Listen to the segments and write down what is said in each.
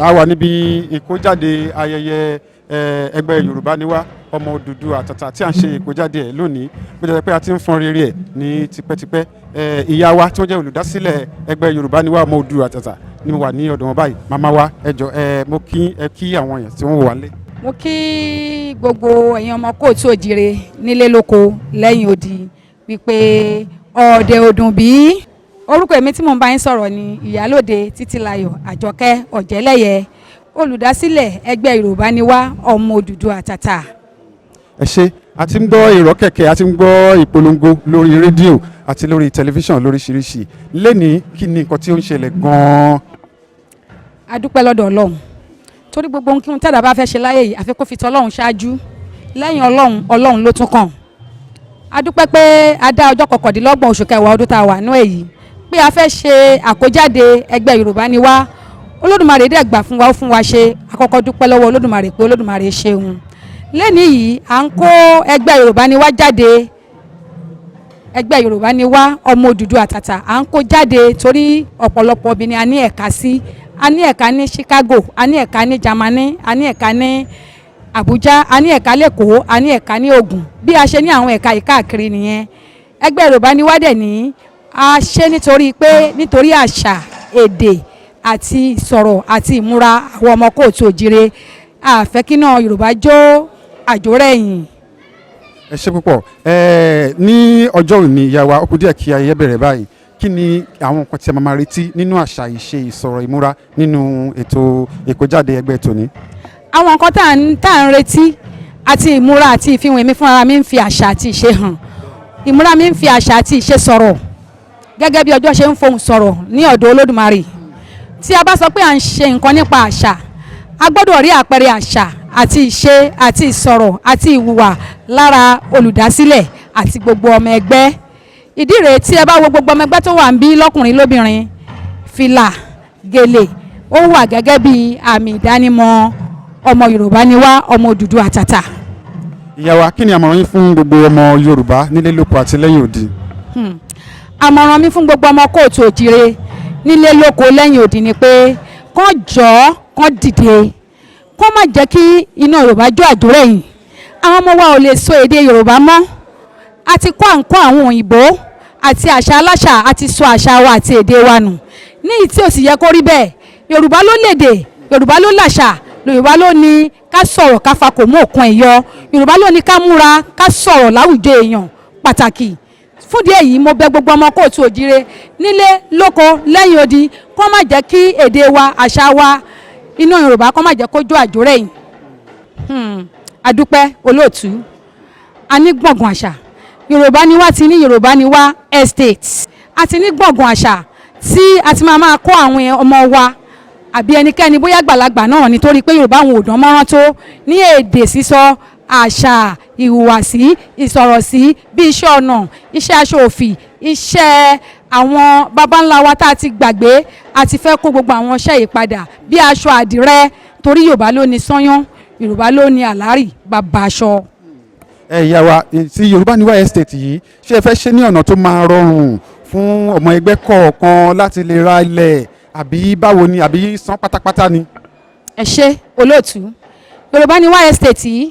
a wà níbi ìkójáde ayẹyẹ ẹgbẹ́ Yorùbá ni wá ọmọ Odùduwà àtàtà tí a ń ṣe ìkójáde ẹ̀ lónìí bó jẹ́ pé a ti ń fọn rere ẹ̀ ní tipẹ́tipẹ́. Ìyá wa tí wọ́n jẹ́ olùdásílẹ̀ ẹgbẹ́ Yorùbá ni wá ọmọ Odùduwà àtàtà ni mo wà ní ọ̀dọ̀ wọn báyìí. Màmá wa ẹ jọ̀ọ́ mo kí àwọn èèyàn tí wọ́n wò wá lé. Mo kí gbogbo ẹ̀yin ọmọ kóòtù òjìire nílé lóko lẹ́yìn odi wípé ọ̀dẹ̀ ọdún bí. Orúkọ èmi tí mo ń bá yín sọ̀rọ̀ ni Ìyálóde Títílayọ̀ Àjọkẹ́ Ọ̀jẹ́lẹ́yẹ, olùdásílẹ̀ ẹgbẹ́ Yorùbá ni wá ọmọ Odùduwà àtàtà. Ẹ ṣé, a ti ń gbọ́ ìrọ́ kẹ̀kẹ́, a ti ń gbọ́ ìpolongo lórí rédíò àti lórí tẹlifíṣàn lóríṣiríṣi. Lẹ́nìí kí ni nǹkan tí ó ń ṣẹlẹ̀ gan-an? A dúpẹ́ lọ́dọ̀ Ọlọ́run torí gbogbo ohun tí àdá bá fẹ́ ṣe láyé yìí àfi kó fi tọ́ Ọlọ́run ṣáájú, lẹ́yìn Ọlọ́run ló tún kàn. A dúpẹ́ pé a dá ọjọ́ 29 oṣù kẹwàá ọdún tá a wà nú èyí pé a fẹ́ ṣe àkójáde ẹgbẹ́ Yorùbá ni wá. Olódùmarè dẹ̀ gbà fún wa ó fún wa ṣe. Àkọ́kọ́ dúpẹ́ lọ́wọ́ Olódùmarè pé Olódùmarè ṣeun. Lẹ́nìí yìí à ń kó ẹgbẹ́ Yorùbá ni wá jáde, ẹgbẹ́ Yorùbá ni wá ọmọ Odùduwà àtàtà à ń kó jáde torí ọ̀pọ̀lọpọ̀ obìnrin a ní ẹ̀ka sí, a ní ẹ̀ka ní Chicago, a ní ẹ̀ka ní Germany, a ní ẹ̀ka ní Abuja, a ní ẹ̀ka lẹ́kọ̀ọ́, a ní ẹ̀ka ní Ògùn. Bí a ṣe ní àwọn ẹ̀ka yìí káàkiri nìyẹn. Ẹgbẹ́ Yorùbá ni wá dẹ̀ ní a ṣe nítorí àṣà, èdè àti ìsọ̀rọ̀ àti ìmúra àwọn ọmọ kóòtù òjìire. A fẹ́ kí náà Yorùbá jó àjórẹ̀yìn. Ẹ ṣé púpọ̀. Ní ọjọ́ òní ìyá wa ó kù díẹ̀ kí ayẹyẹ bẹ̀rẹ̀ báyìí. Kí ni àwọn nǹkan tí a máa retí nínú àṣà, ìṣe, ìsọ̀rọ̀, ìmúra nínú ètò ìkójáde ẹgbẹ́ tòní? Àwọn nǹkan tá à ń retí àti ìmúra àti ìfihàn èmi fúnra mi ń fi àṣà àti ìṣe hàn. Ìmúra mi ń fi àṣà àti ìṣe sọ̀rọ̀ gẹ́gẹ́ bí ọjọ́ ṣe ń fohùn sọ̀rọ̀ ní ọ̀dọ̀ Olódùmarè. Tí a bá sọ pé à ń ṣe nǹkan nípa àṣà, a gbọ́dọ̀ rí àpẹẹrẹ àṣà àti ìṣe àti ìsọ̀rọ̀ àti ìhùwà lára olùdásílẹ̀ àti gbogbo ọmọ ẹgbẹ́. Ìdí rèé tí ẹ bá wo gbogbo ọmọ ẹgbẹ́ tó wà ń bí lọ́kùnrin lóbìnrin, fìlà, gèlè ó wà gẹ́gẹ́ bí àmì ìdánimọ̀ ọmọ Yorùbá ni wá ọmọ Odùduwà àtàtà. Ìyá wa kí ni àmọ̀ràn yín fún gbogbo ọmọ Yorùbá nílé lóko àti lẹ́yìn odi? Àmọ̀ràn mi fún gbogbo ọmọ kóòtù òjìire nílé lóko lẹ́yìn odi ni pé kán jọ̀ọ́ kán dìde, kán má jẹ́ kí iná Yorùbá jó àjórẹ̀yìn. Àwọn ọmọ wa ò lè sọ èdè Yorùbá mọ́. A ti kọ́ àǹkọ́ àwọn òyìnbó àti àṣà aláṣà àti sọ àṣà wa àti èdè wa nù. Ní ìtí ò sì yẹ kó rí bẹ́ẹ̀. Yorùbá ló lédè, Yorùbá ló làṣà, Yorùbá ló ní ká sọ̀rọ̀ ká fakò mú òkun ẹ̀yọ, Yorùbá ló ní ká múra ká sọ̀rọ̀ láwùjọ èèyàn pàtàkì. Fúndì èyí mo bẹ̀ gbogbo ọmọ kóòtù òjìire nílé lóko lẹ́yìn odi kó má jẹ́ kí èdè wa, àṣà wa, iná Yorùbá kó má jẹ́ kó jó àjórẹ̀yìn. Adúpẹ́ olóòtú. A ní gbọ̀ngàn àṣà. Yorùbá ni wá ti ní Yorùbá ni wá estate. A ti ní gbọ̀ngàn àṣà tí a ti máa kó àwọn ọmọ wa àbí ẹnikẹ́ni bóyá àgbàlagbà náà nítorí pé Yorùbá àwọn ò dán mọ́rán tó ní èdè sísọ, àṣà, ìhùwàsí, ìsọ̀rọ̀sí bí iṣẹ́ ọnà, iṣẹ́ aṣọ òfì, iṣẹ́ àwọn baba ńlá wa tá a ti gbàgbé àti fẹ́ kó gbogbo àwọn iṣẹ́ yìí padà bí aṣọ àdìrẹ torí Yorùbá ló ní sányán, Yorùbá ló ní àlárì bàbá aṣọ. Ìyá wa ti Yorùbá ni wá estate yìí ṣé ẹ fẹ́ ṣe ní ọ̀nà tó máa rọrùn fún ọmọ ẹgbẹ́ kọ̀ọ̀kan láti lè ra ilẹ̀ àbí báwo ni àbí san pátápátá ni? Ẹ ṣé olóòtú. Yorùbá ni wá estate yìí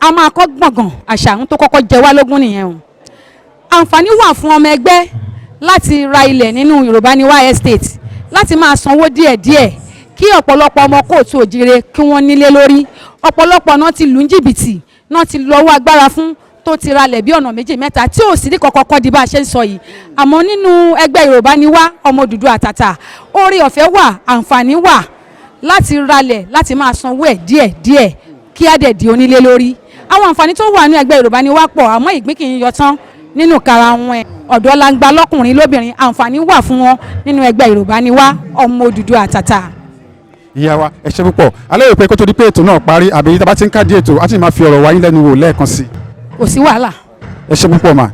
a máa kọ́ gbọ̀ngàn àṣà tó kọ́kọ́ jẹ wá lógún nìyẹn o. Àǹfààní wà fún ọmọ ẹgbẹ́ láti ra ilẹ̀ nínú Yorùbá ni wá estate láti máa sanwó díẹ̀díẹ̀ kí ọ̀pọ̀lọpọ̀ ọmọ kóòtù òjìire kí wọ́n nílé lórí. Ọ̀pọ̀lọpọ̀ náà ti lù ń jìbìtì, náà ti lọ́wọ́ agbára fún tó ti ralẹ̀ bí ọ̀nà méjì mẹ́ta tí ò sì ní kọ́kọ́ di bá a ṣe ń sọ yìí. Àmọ́ nínú ẹgbẹ́ Yorùbá ni wá ọmọ Odùduwà àtàtà oore ọ̀fẹ́ wà, àǹfààní wà láti ralẹ̀ láti máa sanwó ẹ̀ díẹ̀díẹ̀ kí á dẹ̀ di onílé lórí. Àwọn àǹfààní tó wà ní ẹgbẹ́ Yorùbá ni wá pọ̀ àmọ́ ìgbín kì í yọ tán nínú kara wọn ẹ̀. Ọ̀dọ́ langba lọ́kùnrin lóbìnrin àǹfààní wà fún wọn nínú ẹgbẹ́ Yorùbá ni wá ọmọ Odùduwà àtàtà. Ìyá wa ẹ ṣé púpọ̀. Alẹ́ rò pé kó tó di pé ètò náà parí àbí tá a bá ti ń kádìí ètò á ti máa fi ọ̀rọ̀ wá yín lẹ́nu wò lẹ́ẹ̀kan sí i. Kò sí wàhálà. Ẹ ṣé púpọ̀ mà.